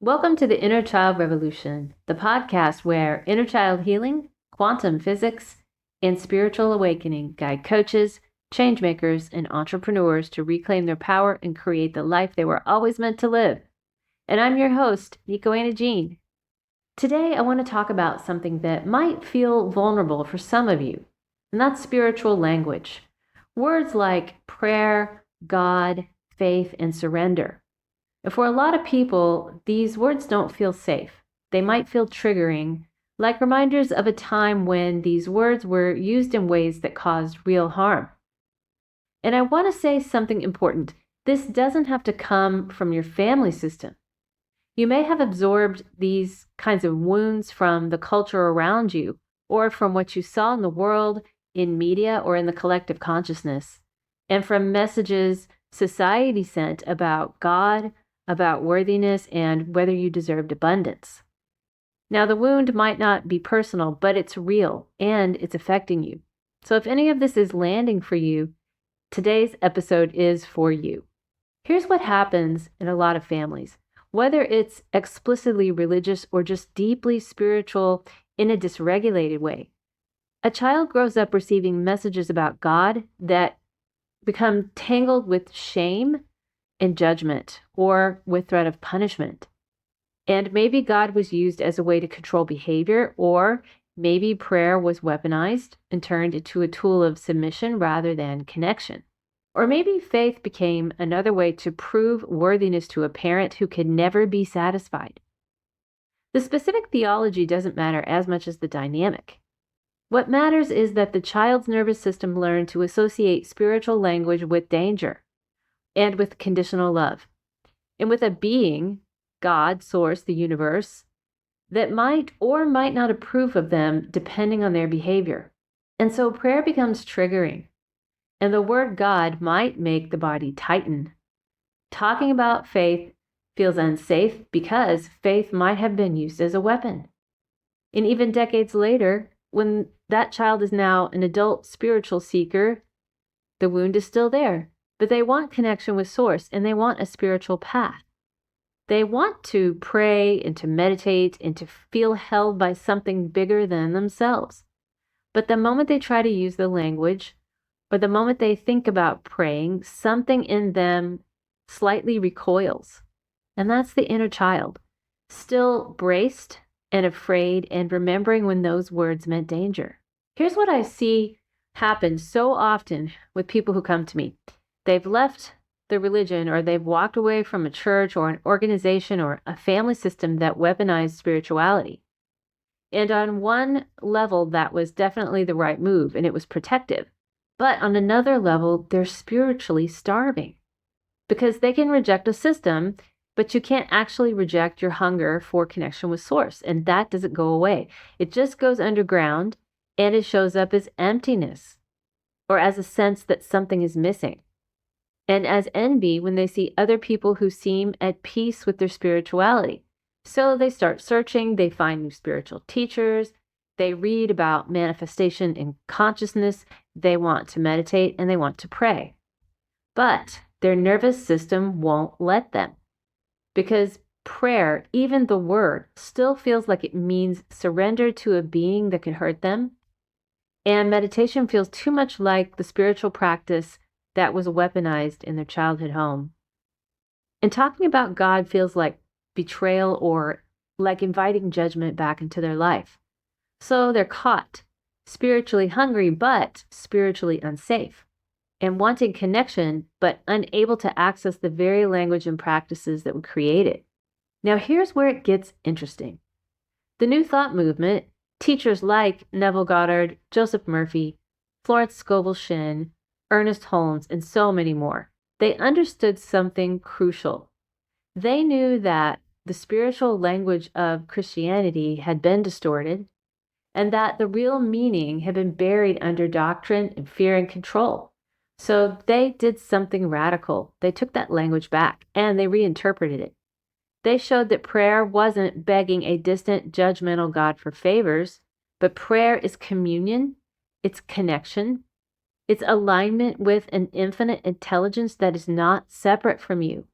Welcome to the Inner Child Revolution, the podcast where inner child healing, quantum physics, and spiritual awakening guide coaches, changemakers, and entrepreneurs to reclaim their power and create the life they were always meant to live. And I'm your host, Nico Anna Jean. Today, I want to talk about something that might feel vulnerable for some of you, and that's spiritual language. Words like prayer, God, faith, and surrender. And for a lot of people, these words don't feel safe. They might feel triggering, like reminders of a time when these words were used in ways that caused real harm. And I want to say something important. This doesn't have to come from your family system. You may have absorbed these kinds of wounds from the culture around you, or from what you saw in the world, in media, or in the collective consciousness, and from messages society sent about God, about worthiness, and whether you deserved abundance. Now, the wound might not be personal, but it's real and it's affecting you. So if any of this is landing for you, today's episode is for you. Here's what happens in a lot of families, whether it's explicitly religious or just deeply spiritual in a dysregulated way. A child grows up receiving messages about God that become tangled with shame and judgment, or with threat of punishment. And maybe God was used as a way to control behavior, or maybe prayer was weaponized and turned into a tool of submission rather than connection. Or maybe faith became another way to prove worthiness to a parent who could never be satisfied. The specific theology doesn't matter as much as the dynamic. What matters is that the child's nervous system learned to associate spiritual language with danger and with conditional love, and with a being, God, source, the universe, that might or might not approve of them depending on their behavior. And so prayer becomes triggering, and the word God might make the body tighten. Talking about faith feels unsafe because faith might have been used as a weapon. And even decades later, when that child is now an adult spiritual seeker, the wound is still there. But they want connection with Source, and they want a spiritual path. They want to pray and to meditate and to feel held by something bigger than themselves. But the moment they try to use the language, or the moment they think about praying, something in them slightly recoils. And that's the inner child, still braced and afraid and remembering when those words meant danger. Here's what I see happen so often with people who come to me. They've left the religion, or they've walked away from a church or an organization or a family system that weaponized spirituality. And on one level, that was definitely the right move, and it was protective. But on another level, they're spiritually starving because they can reject a system, but you can't actually reject your hunger for connection with Source, and that doesn't go away. It just goes underground, and it shows up as emptiness or as a sense that something is missing. And as envy when they see other people who seem at peace with their spirituality. So they start searching, they find new spiritual teachers, they read about manifestation in consciousness, they want to meditate, and they want to pray. But their nervous system won't let them, because prayer, even the word, still feels like it means surrender to a being that can hurt them. And meditation feels too much like the spiritual practice that was weaponized in their childhood home. And talking about God feels like betrayal or like inviting judgment back into their life. So they're caught, spiritually hungry, but spiritually unsafe, and wanting connection, but unable to access the very language and practices that would create it. Now, here's where it gets interesting. The New Thought movement, teachers like Neville Goddard, Joseph Murphy, Florence Scovel Shinn, Ernest Holmes, and so many more. They understood something crucial. They knew that the spiritual language of Christianity had been distorted, and that the real meaning had been buried under doctrine and fear and control. So they did something radical. They took that language back and they reinterpreted it. They showed that prayer wasn't begging a distant, judgmental God for favors, but prayer is communion, it's connection, it's alignment with an infinite intelligence that is not separate from you.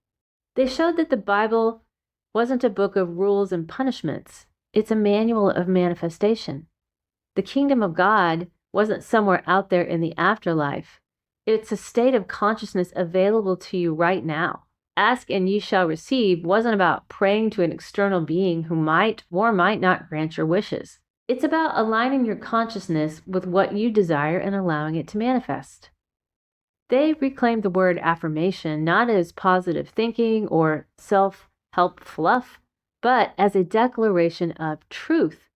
They showed that the Bible wasn't a book of rules and punishments. It's a manual of manifestation. The kingdom of God wasn't somewhere out there in the afterlife. It's a state of consciousness available to you right now. Ask and ye shall receive wasn't about praying to an external being who might or might not grant your wishes. It's about aligning your consciousness with what you desire and allowing it to manifest. They reclaimed the word affirmation not as positive thinking or self-help fluff, but as a declaration of truth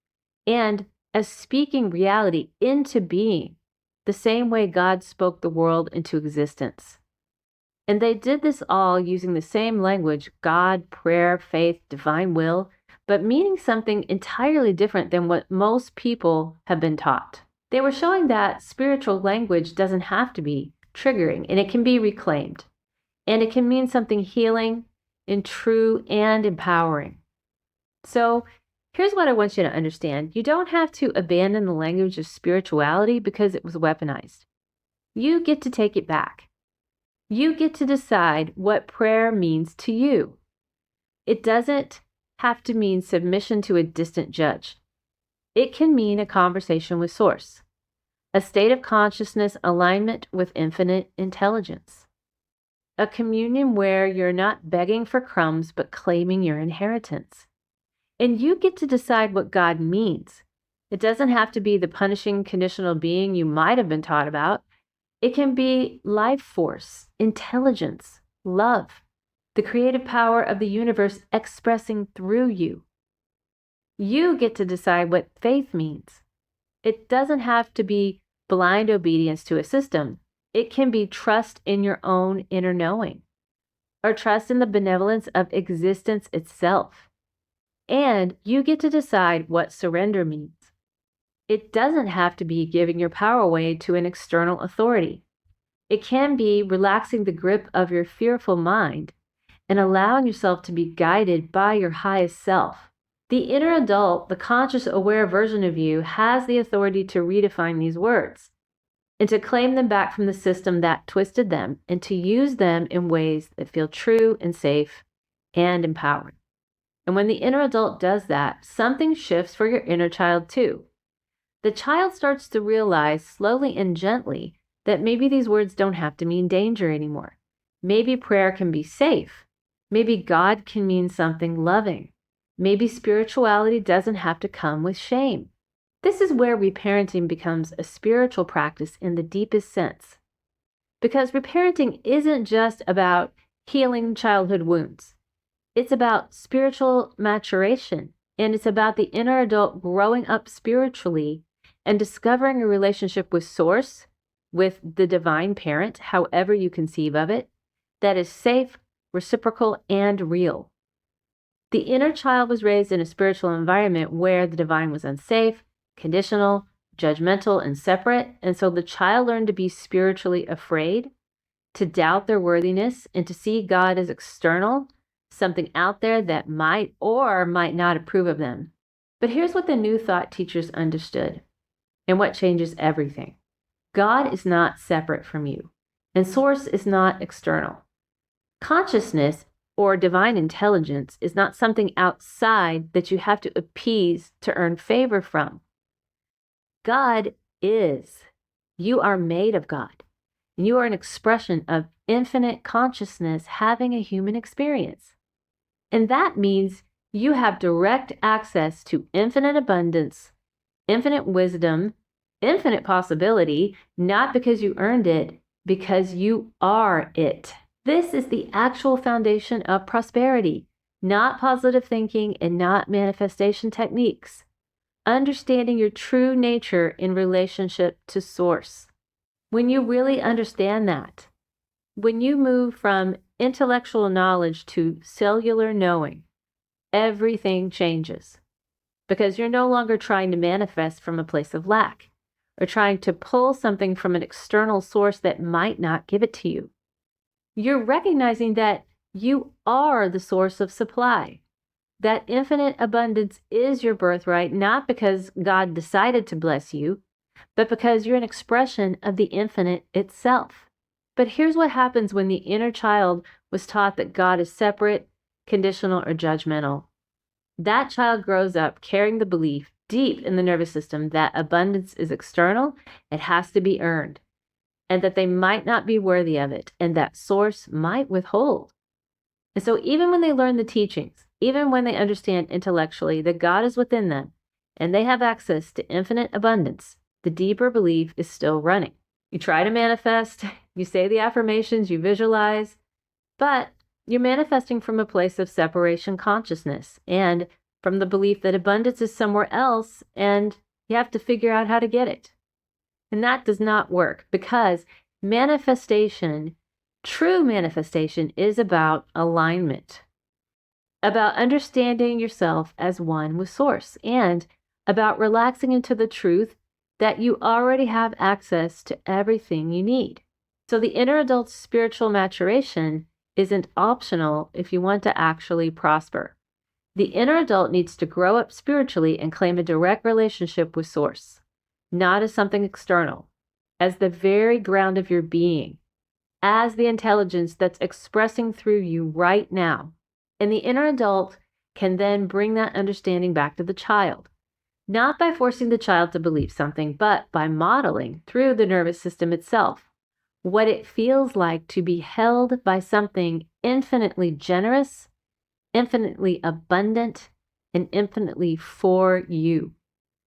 and as speaking reality into being, the same way God spoke the world into existence. And they did this all using the same language, God, prayer, faith, divine will, but meaning something entirely different than what most people have been taught. They were showing that spiritual language doesn't have to be triggering, and it can be reclaimed. And it can mean something healing and true and empowering. So here's what I want you to understand. You don't have to abandon the language of spirituality because it was weaponized. You get to take it back. You get to decide what prayer means to you. It doesn't have to mean submission to a distant judge. It can mean a conversation with Source, a state of consciousness alignment with infinite intelligence, a communion where you're not begging for crumbs but claiming your inheritance. And you get to decide what God means. It doesn't have to be the punishing conditional being you might have been taught about. It can be life force, intelligence, love, the creative power of the universe expressing through you. You get to decide what faith means. It doesn't have to be blind obedience to a system. It can be trust in your own inner knowing, or trust in the benevolence of existence itself. And you get to decide what surrender means. It doesn't have to be giving your power away to an external authority. It can be relaxing the grip of your fearful mind and allowing yourself to be guided by your highest self. The inner adult, the conscious, aware version of you, has the authority to redefine these words and to claim them back from the system that twisted them and to use them in ways that feel true and safe and empowering. And when the inner adult does that, something shifts for your inner child too. The child starts to realize slowly and gently that maybe these words don't have to mean danger anymore. Maybe prayer can be safe. Maybe God can mean something loving. Maybe spirituality doesn't have to come with shame. This is where reparenting becomes a spiritual practice in the deepest sense. Because reparenting isn't just about healing childhood wounds. It's about spiritual maturation, and it's about the inner adult growing up spiritually and discovering a relationship with Source, with the divine parent, however you conceive of it, that is safe, reciprocal, and real. The inner child was raised in a spiritual environment where the divine was unsafe, conditional, judgmental, and separate, and so the child learned to be spiritually afraid, to doubt their worthiness, and to see God as external, something out there that might or might not approve of them. But here's what the New Thought teachers understood, and what changes everything. God is not separate from you, and Source is not external. Consciousness or divine intelligence is not something outside that you have to appease to earn favor from. God is. You are made of God, and you are an expression of infinite consciousness having a human experience. And that means you have direct access to infinite abundance, infinite wisdom, infinite possibility, not because you earned it, because you are it. This is the actual foundation of prosperity, not positive thinking and not manifestation techniques. Understanding your true nature in relationship to Source. When you really understand that, when you move from intellectual knowledge to cellular knowing, everything changes. Because you're no longer trying to manifest from a place of lack, or trying to pull something from an external source that might not give it to you. You're recognizing that you are the source of supply. That infinite abundance is your birthright, not because God decided to bless you, but because you're an expression of the infinite itself. But here's what happens when the inner child was taught that God is separate, conditional, or judgmental. That child grows up carrying the belief deep in the nervous system that abundance is external, it has to be earned, and that they might not be worthy of it, and that source might withhold. And so even when they learn the teachings, even when they understand intellectually that God is within them and they have access to infinite abundance, the deeper belief is still running. You try to manifest, you say the affirmations, you visualize, but you're manifesting from a place of separation consciousness and from the belief that abundance is somewhere else and you have to figure out how to get it. And that does not work because manifestation, true manifestation, is about alignment, about understanding yourself as one with Source, and about relaxing into the truth that you already have access to everything you need. So the inner adult's spiritual maturation isn't optional if you want to actually prosper. The inner adult needs to grow up spiritually and claim a direct relationship with Source, not as something external, as the very ground of your being, as the intelligence that's expressing through you right now. And the inner adult can then bring that understanding back to the child, not by forcing the child to believe something, but by modeling through the nervous system itself what it feels like to be held by something infinitely generous, infinitely abundant, and infinitely for you.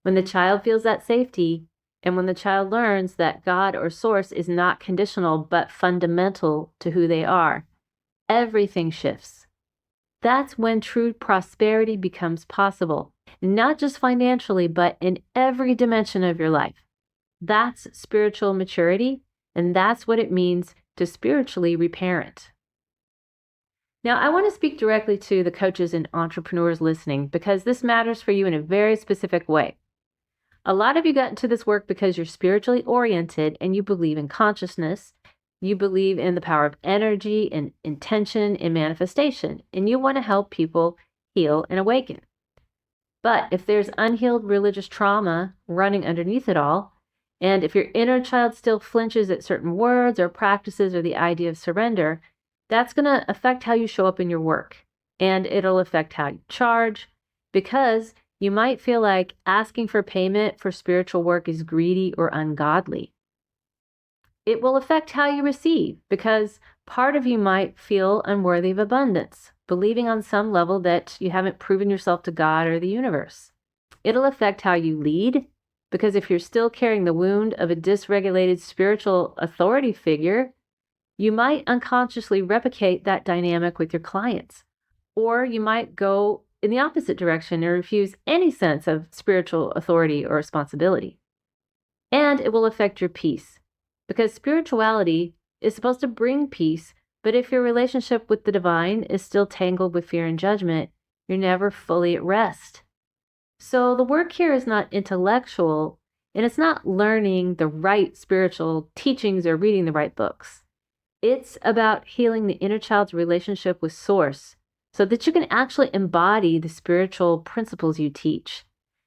When the child feels that safety, and when the child learns that God or Source is not conditional but fundamental to who they are, everything shifts. That's when true prosperity becomes possible, not just financially, but in every dimension of your life. That's spiritual maturity, and that's what it means to spiritually reparent. Now, I want to speak directly to the coaches and entrepreneurs listening because this matters for you in a very specific way. A lot of you got into this work because you're spiritually oriented and you believe in consciousness. You believe in the power of energy and intention and manifestation, and you want to help people heal and awaken. But if there's unhealed religious trauma running underneath it all, and if your inner child still flinches at certain words or practices or the idea of surrender, that's going to affect how you show up in your work. And it'll affect how you charge, because you might feel like asking for payment for spiritual work is greedy or ungodly. It will affect how you receive, because part of you might feel unworthy of abundance, believing on some level that you haven't proven yourself to God or the universe. It'll affect how you lead, because if you're still carrying the wound of a dysregulated spiritual authority figure, you might unconsciously replicate that dynamic with your clients. Or you might go in the opposite direction and refuse any sense of spiritual authority or responsibility. And it will affect your peace, because spirituality is supposed to bring peace, but if your relationship with the divine is still tangled with fear and judgment, you're never fully at rest. So the work here is not intellectual, and it's not learning the right spiritual teachings or reading the right books. It's about healing the inner child's relationship with Source so that you can actually embody the spiritual principles you teach.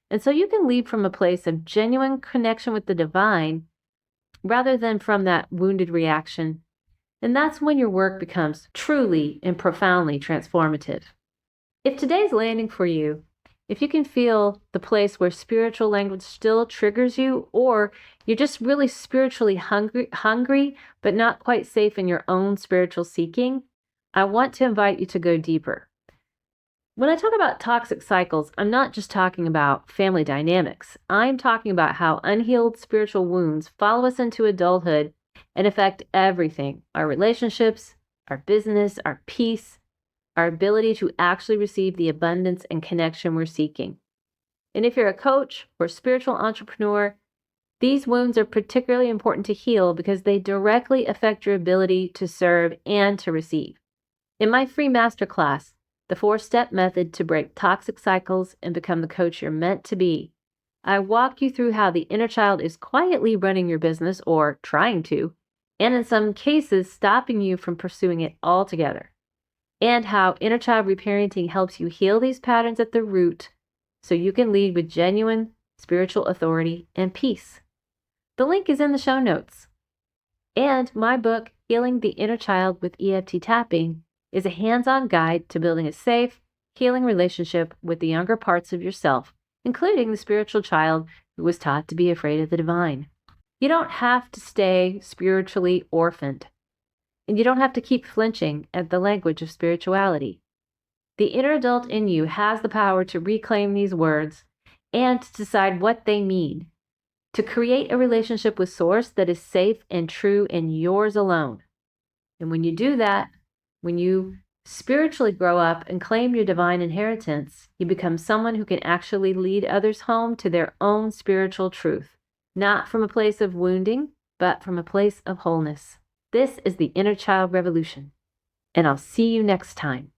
And so you can lead from a place of genuine connection with the divine rather than from that wounded reaction. And that's when your work becomes truly and profoundly transformative. If today's landing for you, if you can feel the place where spiritual language still triggers you, or you're just really spiritually hungry, but not quite safe in your own spiritual seeking, I want to invite you to go deeper. When I talk about toxic cycles, I'm not just talking about family dynamics. I'm talking about how unhealed spiritual wounds follow us into adulthood and affect everything: our relationships, our business, our peace, our ability to actually receive the abundance and connection we're seeking. And if you're a coach or spiritual entrepreneur, these wounds are particularly important to heal because they directly affect your ability to serve and to receive. In my free masterclass, The 4-Step Method to Break Toxic Cycles and Become the Coach You're Meant to Be, I walk you through how the inner child is quietly running your business, or trying to, and in some cases stopping you from pursuing it altogether, and how inner child reparenting helps you heal these patterns at the root so you can lead with genuine spiritual authority and peace. The link is in the show notes. And my book, Healing the Inner Child with EFT Tapping, is a hands-on guide to building a safe, healing relationship with the younger parts of yourself, including the spiritual child who was taught to be afraid of the divine. You don't have to stay spiritually orphaned, and you don't have to keep flinching at the language of spirituality. The inner adult in you has the power to reclaim these words and to decide what they mean, to create a relationship with Source that is safe and true and yours alone. And when you do that, when you spiritually grow up and claim your divine inheritance, you become someone who can actually lead others home to their own spiritual truth, not from a place of wounding, but from a place of wholeness. This is the Inner Child Revolution, and I'll see you next time.